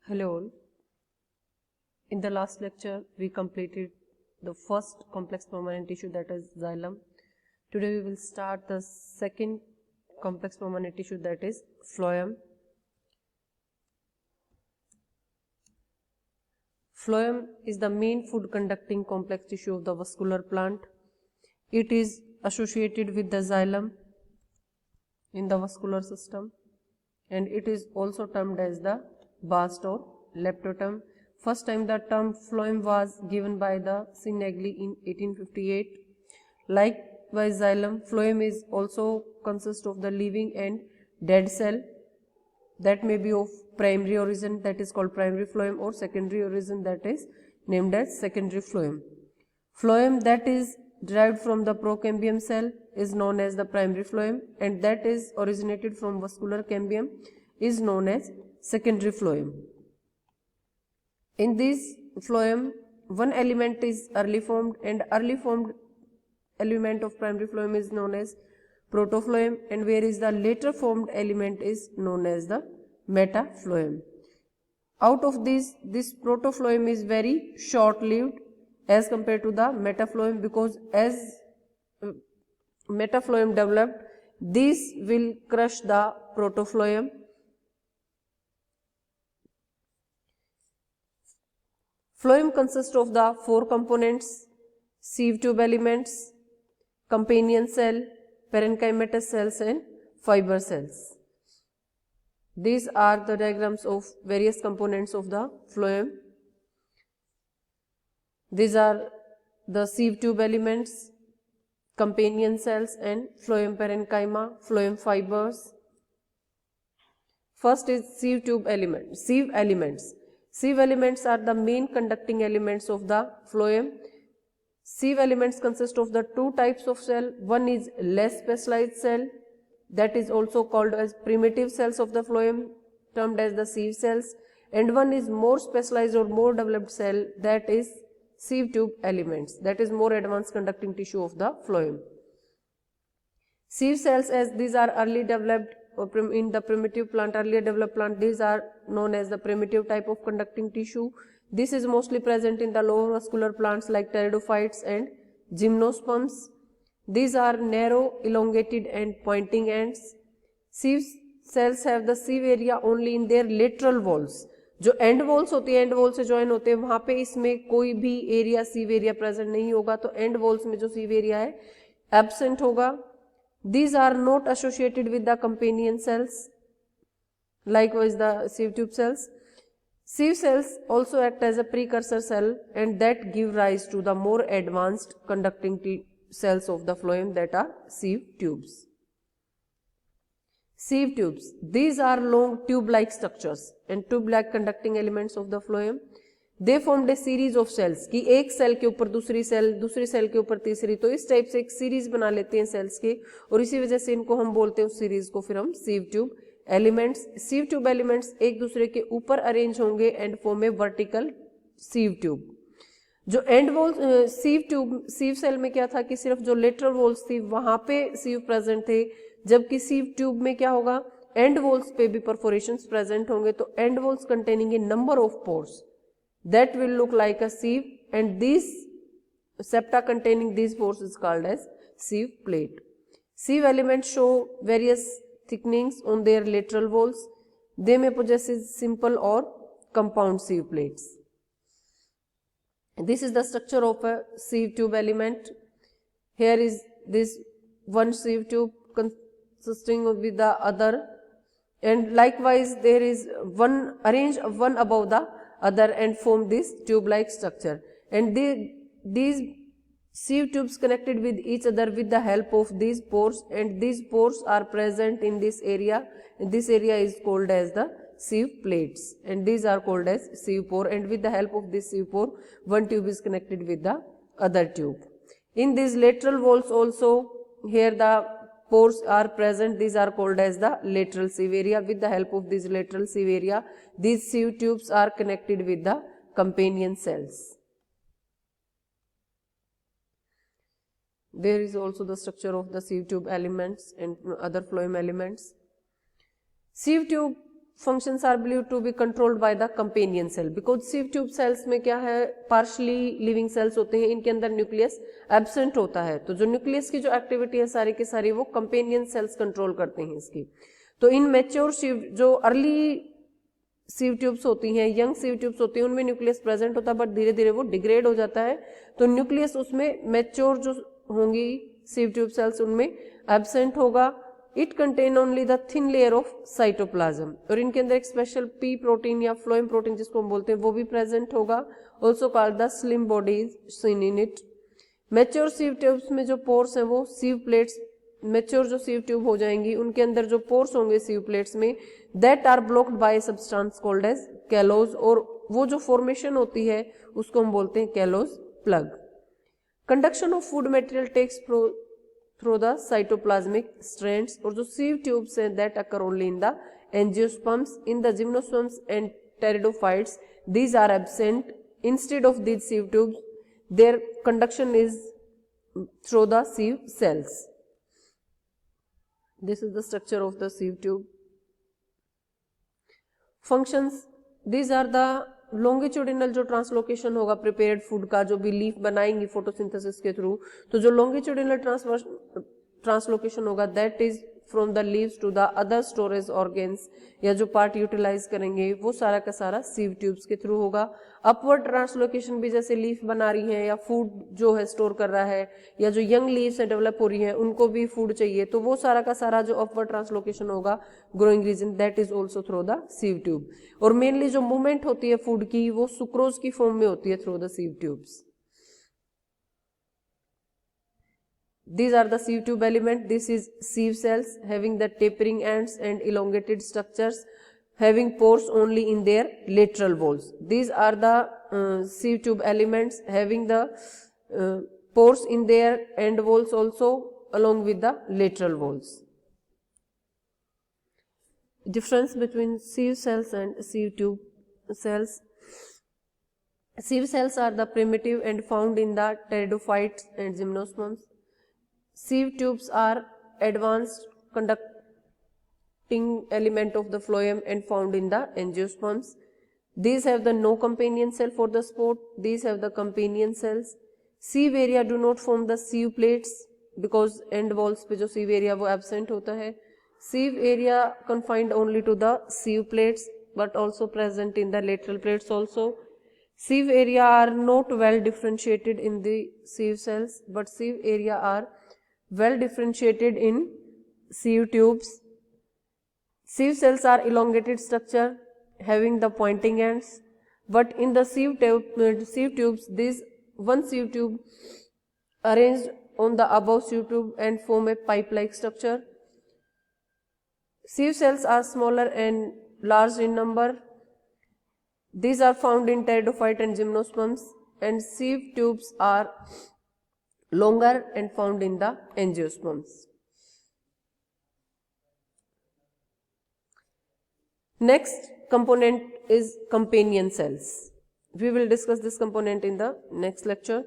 Hello all. In the last lecture, we completed the first complex permanent tissue, that is xylem. Today we will start the second complex permanent tissue, that is phloem. Phloem is the main food conducting complex tissue of the vascular plant. It is associated with the xylem in the vascular system, and it is also termed as the bast or leptoderm. First time the term phloem was given by the Sinagli in 1858. Likewise, xylem, phloem is also consists of the living and dead cell that may be of primary origin, that is called primary phloem, or secondary origin, that is named as secondary phloem. Phloem that is derived from the procambium cell is known as the primary phloem, and that is originated from vascular cambium is known as secondary phloem. In this phloem, one element is early formed, and early formed element of primary phloem is known as protophlloem, and whereas the later formed element is known as the metaphloem. Out of this protophlloem is very short-lived as compared to the metaphloem, because as metaphloem developed, this will crush the protophlloem. Phloem consists of the four components: sieve tube elements, companion cell, parenchymatous cells, and fiber cells. These are the diagrams of various components of the phloem. These are the sieve tube elements, companion cells, and phloem parenchyma, phloem fibers. First is sieve tube elements. Sieve elements. Sieve elements are the main conducting elements of the phloem. Sieve elements consist of the two types of cell. One is less specialized cell, that is also called as primitive cells of the phloem, termed as the sieve cells, and one is more specialized or more developed cell, that is sieve tube elements, that is more advanced conducting tissue of the phloem. Sieve cells, as these are early developed in the primitive plant, earlier developed plant, these are known as the primitive type of conducting tissue. This is mostly present in the lower vascular plants like pteridophytes and gymnosperms. These are narrow, elongated and pointing ends. Sieve cells have the sieve area only in their lateral walls. जो and walls होती है, and wall से join होते हैं, वहां पे इसमें कोई भी एरिया सीव एरिया प्रेजेंट नहीं होगा, तो एंड वॉल्स में जो सीव एरिया है एब्सेंट होगा. These are not associated with the companion cells. Likewise, the sieve tube cells. Sieve cells also act as a precursor cell, and that give rise to the more advanced conducting cells of the phloem, that are sieve tubes. Sieve tubes. These are long tube-like structures and tube-like conducting elements of the phloem. They formed a series of cells कि एक cell के ऊपर दूसरी cell के ऊपर तीसरी, तो इस टाइप से एक सीरीज बना लेते हैं सेल्स के, और इसी वजह से इनको हम बोलते हैं, उस सीरीज को फिर हम sieve tube elements. Sieve tube elements एक दूसरे के ऊपर अरेंज होंगे and form A vertical sieve tube. जो एंड वॉल सीव सेल में क्या था कि सिर्फ जो लेटरल वॉल्स थी वहां पे सीव प्रेजेंट थे, जबकि सीव ट्यूब में क्या होगा, एंड वॉल्स पे भी परफोरेशंस प्रेजेंट होंगे. तो and walls containing A number of pores that will look like a sieve, and these septa containing these pores is called as sieve plate. Sieve elements show various thickenings on their lateral walls. They may possess simple or compound sieve plates. This is the structure of a sieve tube element. Here is this one sieve tube consisting with the other, and likewise there is one arranged one above the other and form this tube-like structure, and these sieve tubes connected with each other with the help of these pores, and these pores are present in this area, and this area is called as the sieve plates, and these are called as sieve pore, and with the help of this sieve pore one tube is connected with the other tube. In these lateral walls also, here the pores are present, these are called as the lateral sieve area. With the help of this lateral sieve area, these sieve tubes are connected with the companion cells. There is also the structure of the sieve tube elements and other phloem elements. Sieve tube functions are believed to be controlled by the companion cell because sieve tube cells में क्या है, partially living cells होते हैं, इनके अंदर nucleus absent होता है, तो जो न्यूक्लियस की जो एक्टिविटी है सारी की सारी वो कंपेनियन सेल्स कंट्रोल करते हैं इसकी। तो इन मैच्योर सिव, जो अर्ली सिव ट्यूब्स होती हैं, यंग सिव ट्यूब्स होती हैं, उनमें न्यूक्लियस प्रेजेंट होता है बट धीरे धीरे वो डिग्रेड हो जाता है, तो न्यूक्लियस उसमें मैच्योर जो होंगी सिव ट्यूब सेल्स उनमें एब्सेंट होगा। It contain only the thin layer of cytoplasm, और इनके अंदर एक स्पेशल पी प्रोटीन या फ्लोएम प्रोटीन जिसको हम बोलते हैं वो भी प्रेजेंट होगा, also called the slime bodies seen in it. Mature sieve tubes में जो पोर्स हैं वो सिव प्लेट्स, मैच्योर जो सिव ट्यूब हो जाएंगी उनके अंदर जो पोर्स होंगे सिव प्लेट्स में, that are blocked by substance called as callose, और वो जो फॉर्मेशन होती है उसको हम बोलते हैं callose plug. Conduction of food material takes through the cytoplasmic strands, और जो सिव ट्यूब्स हैं that occur only in the angiosperms, in the gymnosperms and pteridophytes these are absent. Instead of these sieve tubes their conduction is through the sieve cells. This is the structure of the sieve tube. Functions, these are the longitudinal जो translocation होगा prepared food का, जो भी leaf बनाएंगी photosynthesis के through, तो जो longitudinal translocation होगा that is from the leaves to the other storage organs, या जो पार्ट यूटिलाइज करेंगे वो सारा का सारा सिव ट्यूब्स के थ्रू होगा। अपवर्ड ट्रांसलोकेशन भी जैसे लीफ बना रही है या फूड जो है स्टोर कर रहा है, या जो यंग लीव्स है डेवलप हो रही है उनको भी फूड चाहिए, तो वो सारा का सारा जो अपवर्ड ट्रांसलोकेशन होगा growing region that is also through the sieve tube. और मेनली जो मूवमेंट होती है फूड की वो सुक्रोज की फॉर्म में होती है through the sieve tubes. These are the sieve tube element. This is sieve cells having the tapering ends and elongated structures, having pores only in their lateral walls. These are the sieve tube elements having the pores in their end walls also along with the lateral walls. Difference between sieve cells and sieve tube cells. Sieve cells are the primitive and found in the pteridophytes and gymnosperms. Sieve tubes are advanced conducting element of the phloem and found in the angiosperms. These have the no companion cell for the spore. These have the companion cells. Sieve area do not form the sieve plates because end walls पे जो sieve area वो absent होता है. Sieve area confined only to the sieve plates but also present in the lateral plates also. Sieve area are not well differentiated in the sieve cells, but sieve area are well differentiated in sieve tubes. Sieve cells are elongated structure having the pointing ends, but in the sieve tubes, this one sieve tube arranged on the above sieve tube and form a pipe-like structure. Sieve cells are smaller and large in number. These are found in pteridophyte and gymnosperms, and sieve tubes are longer and found in the angiosperms. Next component is companion cells. We will discuss this component in the next lecture.